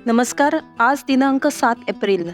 नमस्कार. आज दिनांक 7 एप्रिल.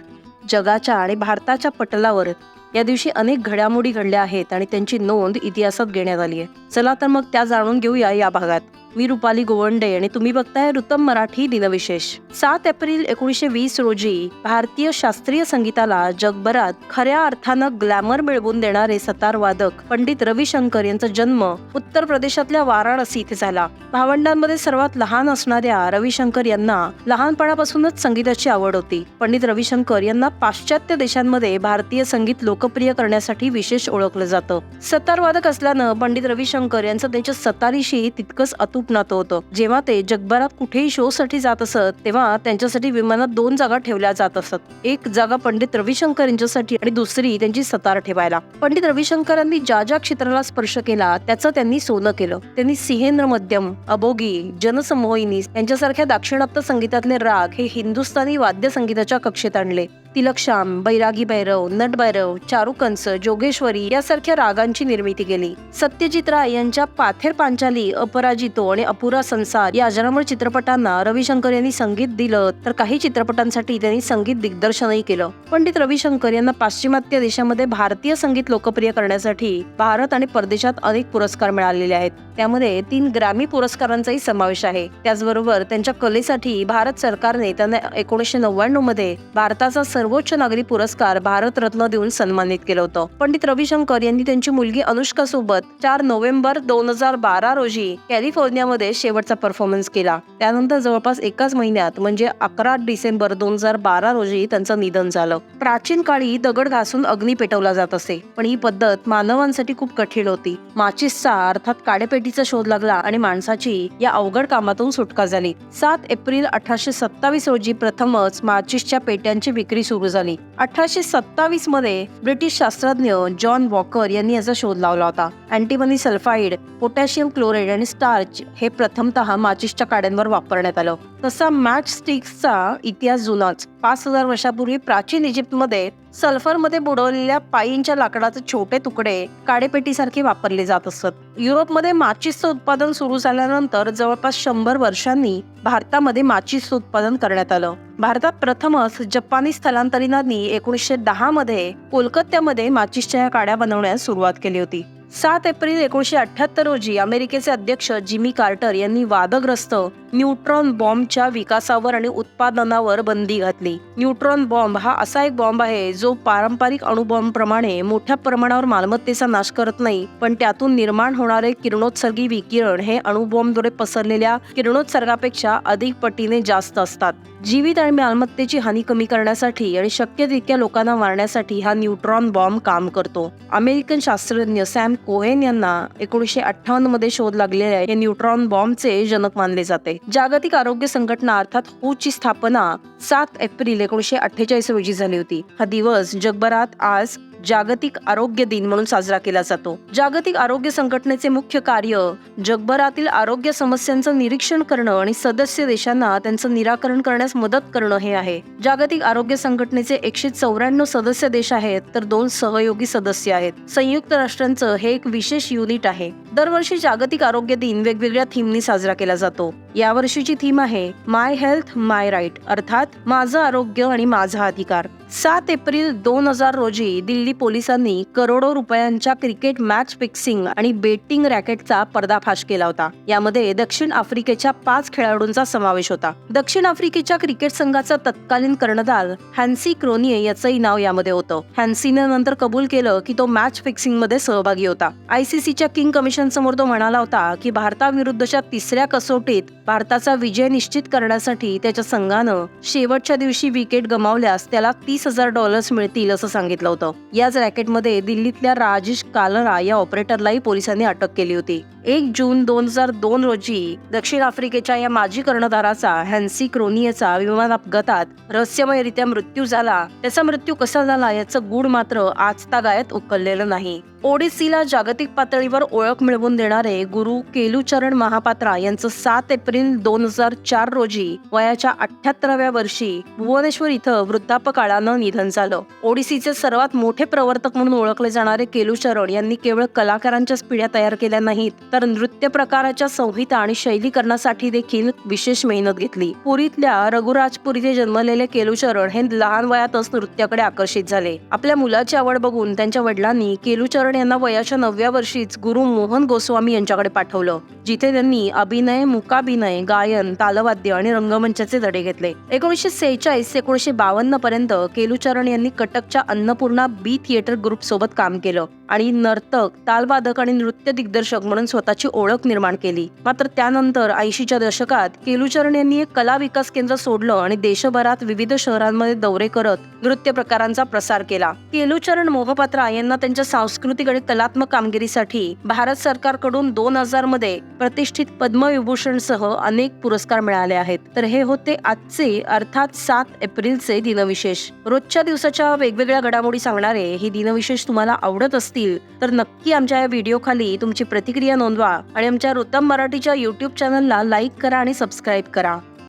जगाच्या आणि भारताच्या पटलावर या दिवशी अनेक घडामोडी घडल्या आहेत आणि त्यांची नोंद इतिहासात घेण्यात आली आहे. चला तर मग त्या जाणून घेऊया या भागात. मी रुपाली गोवंडे आणि तुम्ही बघताय ऋतम मराठी दिनविशेष. 7 एप्रिल 1920 रोजी भारतीय शास्त्रीय संगीताला जगभरात खऱ्या अर्थानं ग्लॅमर मिळवून देणारे सतार वादक पंडित रविशंकर यांचा जन्म उत्तर प्रदेशातल्या वाराणसी इथे झाला. भावंडांमध्ये सर्वात लहान असणाऱ्या रविशंकर यांना लहानपणापासूनच संगीताची आवड होती. पंडित रविशंकर यांना पाश्चात्य देशांमध्ये भारतीय संगीत लोकप्रिय करण्यासाठी विशेष ओळखलं जातं. सतार वादक असल्यानं पंडित रविशंकर यांचं त्यांच्या सतारीशी तितकंच अतूट नातं होतं. जेव्हा ते जगभरात कुठेही शो साठी जात असत तेव्हा त्यांच्यासाठी विमानात 2 जागा ठेवल्या जात असत. एक जागा पंडित रविशंकर यांच्यासाठी आणि दुसरी त्यांची सतार ठेवायला. पंडित रविशंकरांनी ज्या ज्या क्षेत्राला स्पर्श केला त्याचं त्यांनी सोनं केलं. त्यांनी सिहेंद्र मध्यम, अबोगी, जनसमोहिनी यांच्यासारख्या दाक्षिणात्य संगीतातले राग हे हिंदुस्थानी वाद्य संगीताच्या कक्षेत आणले. तिलकश्याम, बैरागी भैरव, नटभैरव, चारुकंस, जोगेश्वरी यासारख्या रागांची निर्मिती केली. सत्यजित राय यांच्या पाथेर पांचाली, अपराजितो आणि अपुरा संसार या अजरामर चित्रपटांना रविशंकर यांनी संगीत दिलं, तर काही चित्रपटांसाठी त्यांनी संगीत दिग्दर्शनही केलं. पंडित रविशंकर यांना पाश्चिमात्य देशांमध्ये भारतीय संगीत लोकप्रिय करण्यासाठी भारत आणि परदेशात अनेक पुरस्कार मिळालेले आहेत. त्यामध्ये 3 ग्रॅमी पुरस्कारांचाही समावेश आहे. त्याचबरोबर त्यांच्या कलेसाठी भारत सरकारने त्यांना 1999 मध्ये भारताचा सर्वोच्च नागरी पुरस्कार भारत रत्न देऊन सन्मानित केलं होतं. पंडित रविशंकर यांनी त्यांची मुलगी अनुष्का सोबत 4 नोव्हेंबर 2012 रोजी कॅलिफोर्नियामध्ये शेवटचा परफॉर्मन्स केला. त्यानंतर जवळपास एकाच महिन्यात म्हणजे 11 डिसेंबर 2012 रोजी त्यांचं निधन झालं. प्राचीन काळी दगड घासून अग्नी पेटवला जात असे, पण ही पद्धत मानवांसाठी खूप कठीण होती. माचिसचा अर्थात काडेपेटीचा शोध लागला आणि माणसाची या अवघड कामातून सुटका झाली. 7 एप्रिल 1827 रोजी प्रथमच माचिसच्या पेट्यांची विक्री सुरू झाली. 1827 मध्ये ब्रिटिश शास्त्रज्ञ जॉन वॉकर यांनी याचा शोध लावला होता. अँटीमनी सल्फाइड, पोटॅशियम क्लोराइड आणि स्टार्च हे प्रथमतः माचिसच्या काड्यांवर वापरण्यात आलं. तसा मॅच स्टिक्सचा इतिहास जुनाच. 5000 वर्षापूर्वी प्राचीन इजिप्तमध्ये सल्फरमध्ये बुडवलेल्या पाईनच्या लाकडाचे छोटे तुकडे काडेपेटीसारखे वापरले जात असत. युरोपमध्ये माचिसचं उत्पादन सुरू झाल्यानंतर जवळपास 100 वर्षांनी भारतामध्ये माचिसचं उत्पादन करण्यात आलं. भारतात प्रथमच जपानी स्थलांतरितांनी 1910 मध्ये कोलकात्यामध्ये माचिसच्या या काड्या बनवण्यास सुरुवात केली होती. 7 एप्रिल 1978 रोजी अमेरिकेचे अध्यक्ष जिमी कार्टर यांनी वादग्रस्त न्यूट्रॉन बॉम्बच्या विकासावर आणि उत्पादनावर बंदी घातली. न्यूट्रॉन बॉम्ब हा असा एक बॉम्ब आहे जो पारंपरिक अणुबॉम्ब प्रमाणे मोठ्या प्रमाणावर मालमत्तेचा नाश करत नाही, पण त्यातून निर्माण होणारे किरणोत्सर्गी विकिरण हे अणुबॉम्बद्वारे पसरलेल्या किरणोत्सर्गापेक्षा अधिक पटीने जास्त असतात. जीवित आणि मालमत्तेची हानी कमी करण्यासाठी आणि शक्य तितक्या लोकांना मारण्यासाठी हा न्यूट्रॉन बॉम्ब काम करतो. अमेरिकन शास्त्रज्ञ सॅम कोहेन यांना 1958 मध्ये शोध लागलेल्या या न्यूट्रॉन बॉम्बचे जनक मानले जाते. जागतिक आरोग्य संघटना अर्थात WHO ची स्थापना 7 एप्रिल 1948 रोजी झाली होती. हा दिवस जगभरात आज जागतिक आरोग्य दिन म्हणून साजरा केला जातो. जागतिक आरोग्य संघटनेचे मुख्य कार्य जगभरातील आरोग्य समस्यांचं निरीक्षण करणं आणि सदस्य देशांना त्यांचं निराकरण करण्यास मदत करणं हे आहे. जागतिक आरोग्य संघटनेचे 194 सदस्य देश आहेत, तर 2 सहयोगी सदस्य आहेत. संयुक्त राष्ट्रांचं हे एक विशेष युनिट आहे. दरवर्षी जागतिक आरोग्य दिन वेगवेगळ्या थीमनी साजरा केला जातो. यावर्षीची थीम आहे माय हेल्थ माय राईट, अर्थात माझं आरोग्य आणि माझा अधिकार. 7 एप्रिल 2000 रोजी दिल्ली पोलिसांनी करोडो रुपयांच्या क्रिकेट मॅच फिक्सिंग आणि बेटिंग रॅकेटचा पर्दाफाश केला होता. यामध्ये दक्षिण आफ्रिकेच्या 5 खेळाडूंचा समावेश होता. दक्षिण आफ्रिकेच्या क्रिकेट संघाचा तत्कालीन कर्णधार हॅन्सी क्रोनिये याचंही नाव यामध्ये होतं. हॅन्सीने नंतर कबूल केलं की तो मॅच फिक्सिंग मध्ये सहभागी होता. ICCच्या किंग कमिशन समोर तो म्हणाला होता की भारताविरुद्धच्या 3ऱ्या कसोटीत भारताचा विजय निश्चित करण्यासाठी त्याच्या संघानं शेवटच्या दिवशी विकेट गमावल्यास त्याला $30,000 मिळतील असं सांगितलं होतं. याच रॅकेटमध्ये दिल्लीतल्या राजेश कालरा या ऑपरेटरलाही पोलिसांनी अटक केली होती. 1 जून 2002 रोजी दक्षिण आफ्रिकेच्या या माजी कर्णधाराचा हॅन्सी क्रोनियेचा विमान अपघातात रहस्यमयरित्या मृत्यू झाला. त्याचा मृत्यू कसा झाला याचं गूढ मात्र आजतागायत उकललेलं नाही. ओडिसीला जागतिक पातळीवर ओळख मिळवून देणारे गुरु केलुचरण महापात्रा यांचं 7 एप्रिल 2004 रोजी वयाच्या 78व्या वर्षी भुवनेश्वर इथं वृद्धापकाळानं निधन झालं. ओडिसीचे सर्वात मोठे प्रवर्तक म्हणून ओळखले जाणारे केलुचरण यांनी केवळ कलाकारांच्याच पिढ्या तयार केल्या नाहीत, तर नृत्य प्रकाराच्या संहिता आणि शैलीकरणासाठी देखील विशेष मेहनत घेतली. पुरीतल्या रघुराजपूर इथे जन्मलेले केलुचरण हे लहान वयातच नृत्याकडे आकर्षित झाले. आपल्या मुलाची आवड बघून त्यांच्या वडिलांनी केलुचरण यांना वयाच्या 9व्या वर्षीच गुरु मोहन गोस्वामी यांच्याकडे पाठवलं, जिथे त्यांनी अभिनय, मूकाभिनय, गायन, तालवाद्य आणि रंगमंचाचे धडे घेतले. 1946 ते 1952 पर्यंत केलुचरण यांनी कटकच्या अन्नपूर्णा बी थिएटर ग्रुप सोबत काम केलं आणि नर्तक, तालवादक आणि नृत्य दिग्दर्शक म्हणून स्वतःची ओळख निर्माण केली. मात्र त्यानंतर 80च्या दशकात केलुचरण यांनी एक कला विकास केंद्र सोडलं आणि देशभरात विविध शहरांमध्ये दौरे करत नृत्य प्रकारांचा प्रसार केला. केलुचरण मोहपात्रा यांना त्यांच्या सांस्कृतिक आणि कलात्मक कामगिरीसाठी भारत सरकारकडून 2000 मध्ये प्रतिष्ठित पद्मविभूषणसह अनेक पुरस्कार मिळाले आहेत. तर हे होते आजचे अर्थात 7 एप्रिलचे दिनविशेष. रोजच्या दिवसाच्या वेगवेगळ्या घडामोडी सांगणारे हे दिनविशेष तुम्हाला आवडत असतील तर नक्की आमच्या या व्हिडिओ खाली तुमची प्रतिक्रिया नोंदवा आणि आमच्या रुतम मराठीच्या YouTube चॅनलला लाईक करा आणि सबस्क्राईब करा.